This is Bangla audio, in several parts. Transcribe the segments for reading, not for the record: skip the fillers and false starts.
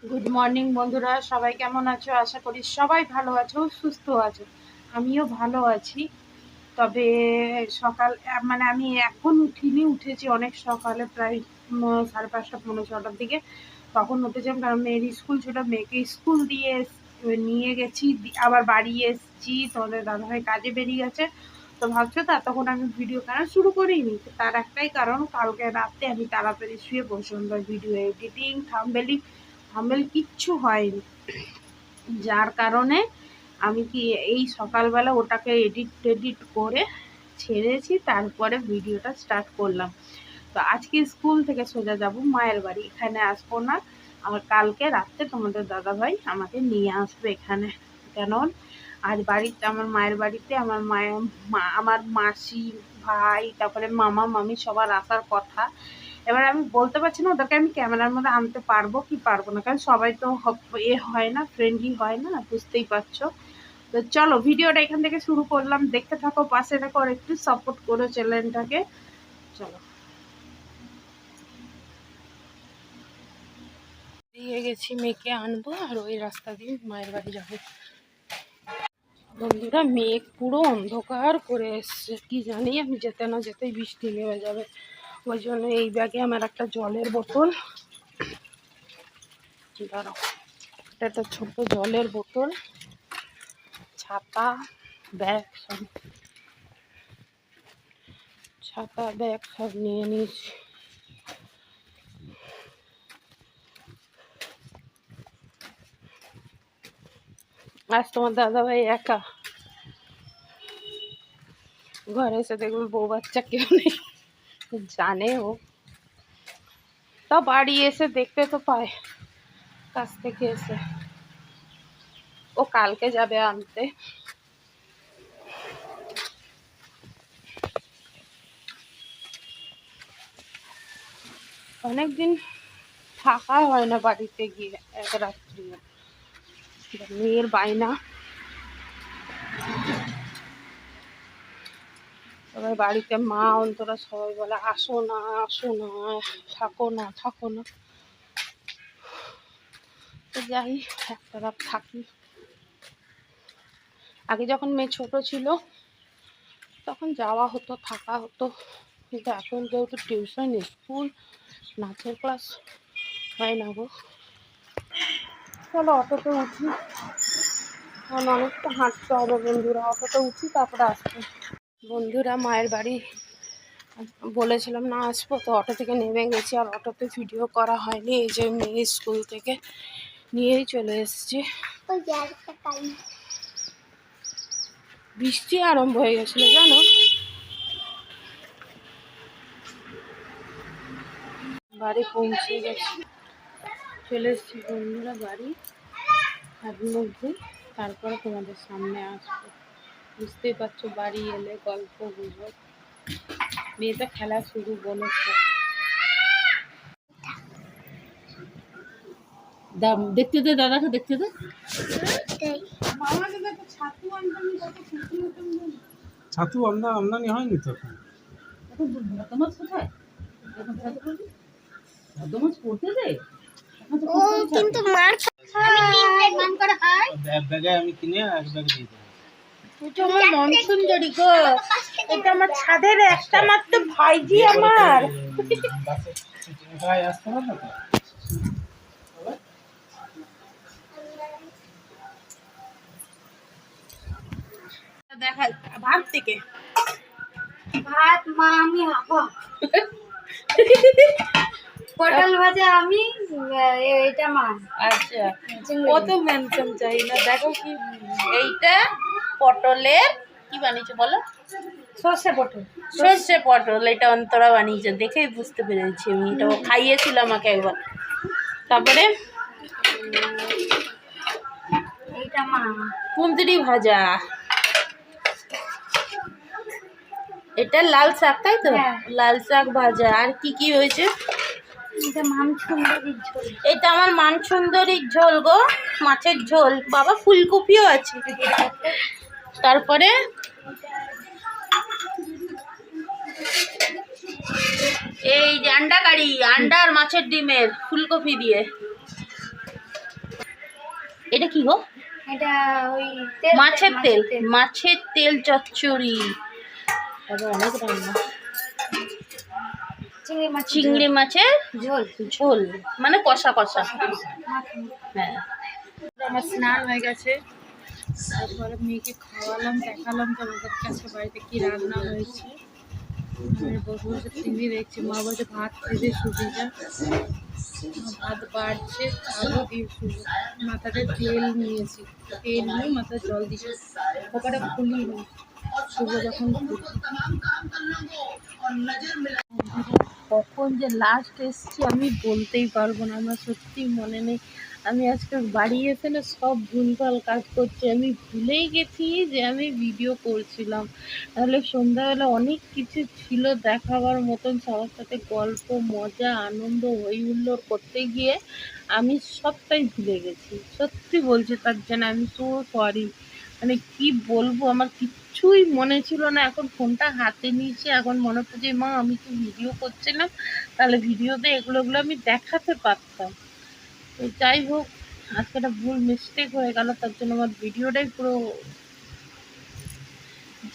গুড মর্নিং বন্ধুরা, সবাই কেমন আছো? আশা করি সবাই ভালো আছো, সুস্থ আছো। আমিও ভালো আছি। তবে সকাল মানে আমি এখন উঠিনি, উঠেছি অনেক সকালে, প্রায় 5:30 পৌনে 6টার দিকে। তখন উঠেছিলাম কারণ মেয়ের স্কুল ছিল, মেয়েকে স্কুল দিয়ে নিয়ে গেছি, আবার বাড়ি এসেছি। তোমাদের দাদাভাই কাজে বেরিয়ে গেছে। তো ভাবছো তো তখন আমি ভিডিও করা শুরু করিনি, তার একটাই কারণ, কালকে রাতে আমি তাড়াতাড়ি শুয়ে বসে ভিডিও এডিটিং থাম্বনেল কিচ্ছু হয়নি, যার কারণে আমি কি এই সকালবেলা ওটাকে এডিট করে ছেড়েছি, তারপরে ভিডিওটা স্টার্ট করলাম। তো আজকে স্কুল থেকে সোজা যাব মায়ের বাড়ি, এখানে আসবো না। আর কালকে রাত্রে তোমাদের দাদাভাই আমাকে নিয়ে আসবে এখানে। কেন আজ বাড়িতে, আমার মায়ের বাড়িতে আমার আমার মাসি, ভাই, তারপরে মামা মামি সবার আসার কথা। এবার আমি বলতে পারছি না ওদেরকে আমি ক্যামেরার মধ্যে আনতে পারবো কি পারবো না, কারণ সবাই তো হয় না, ফ্রেন্ডলি হয় না, বুঝতেই পারছো। তো চলো ভিডিওটা এখান থেকে শুরু করলাম, দেখতে থাকো, পাশে থাকো, আর একটু সাপোর্ট করো চ্যানেলটাকে। চলো, দিয়ে গেছি, মেয়েকে আনবো আর ওই রাস্তা দিয়ে মায়ের বাড়ি যাবো। বন্ধুরা, মেঘ পুরো অন্ধকার করে এসছে, কি জানি আমি যেতে না যেতেই বৃষ্টি নেমে যাবে। ওই জন্য এই ব্যাগে আমার একটা জলের বোতল, দাঁড়াও, এটা একটা ছোট জলের বোতল, ছাতা, ব্যাগ সব, ছাতা ব্যাগ সব নিয়ে নিয়েছি। আজ তোমার দাদাভাই একা, ঘরে এসে দেখবে বউ বাচ্চা কেউ নেই, জানে ও, তা বাড়ি এসে দেখতে তো পায় কাছ থেকে এসে। ও কালকে যাবে আনতে। অনেকদিন থাকা হয় না বাড়িতে গিয়ে এক রাত্রি, মেয়ের বায়না। সবাই বাড়িতে, মা অন্তরা সবাই বলে আসো না আসো না, থাকো না থাকো না। তো যাই, একটা রাত থাকি। আগে যখন মেয়ে ছোট ছিল তখন যাওয়া হতো, থাকা হতো, কিন্তু এখন যেহেতু টিউশন, স্কুল, নাচের ক্লাস হয় না গো। চলো অটোতে উঠি, কারণ অনেকটা হাঁটতে হবে বন্ধুরা। অটোতে উঠি, তারপরে আসবো। বন্ধুরা, মায়ের বাড়ি বলেছিলাম না আসবো, তো অটো থেকে নেমে গেছি, আর অটোতে ভিডিও করা হয়নি। এই যে মেয়ে স্কুল থেকে নিয়েই চলে এসেছি। বৃষ্টি আরম্ভ হয়ে গেছিল জানো। বাড়ি পৌঁছে গেছি, চলে এসেছি বন্ধুরা বাড়ি। হাত মুখ ধুই, তারপরে তোমাদের সামনে আসবো। বুঝতেই পারছো, বাড়ি এলে গল্প গুজব, মেয়েটা খেলা শুরু বলেছে। দেখতে দে দাদাকে, দেখতে দে। ছাতু আমদানি হয়নি তো এখন। ভাত মাছ কোথায়? এখন ছাতু করবি, ভাত মাছ করতে দে। ও কিন্তু মাছ ব্যাগে আমি কিনে এক ব্যাগে দিয়ে দেবো। এটা আমার মন সুন্দরী গো, এটা আমার ছাদের একটা মাত্র ভাইজি আমার। ভাই আসতে হবে না দেখা ভাত থেকে, ভাত মা, আমি হাফা পটল ভাজা আমি, এটা মাছ। আচ্ছা, কত মেনশন চাই না। দেখো কি, এইটা পটলের কি বানিয়েছে বলো? সর্ষে পটল, সর্ষে পটল। এটা অন্তরা বানিয়েছে, দেখেই বুঝতে পেরেছি আমি, এটা খাইয়েছিল আমাকে একবার। তারপরে এইটা মা, কুঁদরি ভাজা, এটা লাল শাক, তাই তো? লাল শাক ভাজা। আর কি কি হয়েছে? এটা আমার মান সুন্দরীর ঝোল গো, মাছের ঝোল। বাবা, ফুলকপিও আছে। তারপরে এই যে আন্ডা কারি, আন্ডা আর মাছের ডিমের ফুলকপি দিয়ে। এটা কি গো? এটা ওই মাছের তেল, মাছের তেল চচ্চড়ি। অনেক রান্না। চিংড়ি মাছের ঝোল ঝোল, মানে কষা কষা। হ্যাঁ, আমার স্নান হয়ে গেছে, তারপরে মেয়েকে খাওয়ালাম, দেখালাম তোমাদের কাছে বাড়িতে কি রান্না হয়েছে। আমি বসে বসে টিভি দেখছি, মা বলছে ভাত খেতে সুবিধা, ভাত বাড়ছে, আলু দিয়ে শুরু, মাথাতে তেল নিয়েছি, তেল নিয়ে মাথায় জল দিচ্ছি, ওপারে খুলি না শুভ যখন কখন যে লাস্ট এসছি আমি বলতেই পারবো না, আমার সত্যি মনে নেই। আমি আজকে বাড়ি এসে না সব ভুলভাল কাজ করছি, আমি ভুলেই গেছি যে আমি ভিডিও করছিলাম। তাহলে সন্ধ্যাবেলা অনেক কিছু ছিল দেখাবার মতন, সবার সাথে গল্প মজা আনন্দ হই হুল্লোড় করতে গিয়ে আমি সবটাই ভুলে গেছি। সত্যি বলছি, তার জন্য আমি সো সরি। মানে কি বলবো, আমার কিচ্ছুই মনে ছিল না। এখন ফোনটা হাতে নিয়েছি, এখন মনে পড়ছে মা আমি তো ভিডিও করছিলাম, তাহলে ভিডিওতে এগুলো আমি দেখাতে পারতাম। তো যাই হোক, আজকে একটা ভুল মিস্টেক হয়ে গেল, তার জন্য আমার ভিডিওটাই পুরো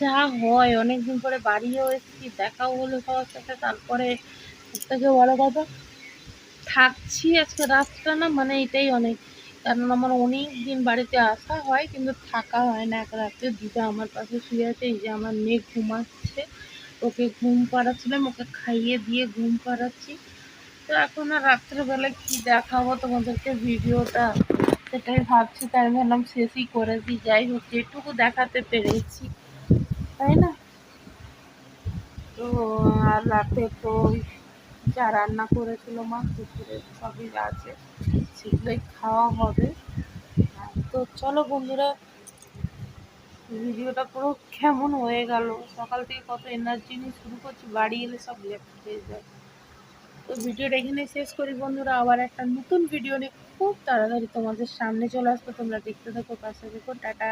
যা হয়। অনেকদিন পরে বাড়িও এসেছি, দেখাও হলো সবার সাথে, তারপরে সবথেকে বড় কথা থাকছি আজকে রাতটা না, মানে এটাই অনেক। কারণ আমার অনেক দিন বাড়িতে আসা হয় কিন্তু থাকা হয় না এক রাতে। দিদা আমার পাশে শুয়ে আছে, এই যে আমার মেয়ে ঘুমাচ্ছে, ওকে ঘুম পাড়াচ্ছিলাম, ওকে খাইয়ে দিয়ে ঘুম পাড়াচ্ছি। তো এখন আর রাত্রেবেলায় কি দেখাবো তোমাদেরকে ভিডিওটা, সেটাই ভাবছি, তাই ভাবলাম শেষই করে দিই। যাই হোক, যেটুকু দেখাতে পেরেছি, তাই না? তো আর রাতে তো ওই যা রান্না করেছিল মা দুপুরে সবই আছে, সেগুলোই খাওয়া হবে। তো চলো বন্ধুরা, ভিডিওটা পুরো কেমন হয়ে গেল, সকাল থেকে কত এনার্জি নিয়ে শুরু করছি, বাড়ি এলে সব লেফট হয়ে যায়। তো ভিডিওটা এখানে শেষ করি বন্ধুরা, আবার একটা নতুন ভিডিও নিয়ে খুব তাড়াতাড়ি তোমাদের সামনে চলে আসবো, তোমরা দেখতে থাকো, পাশে দেখো, টাটা।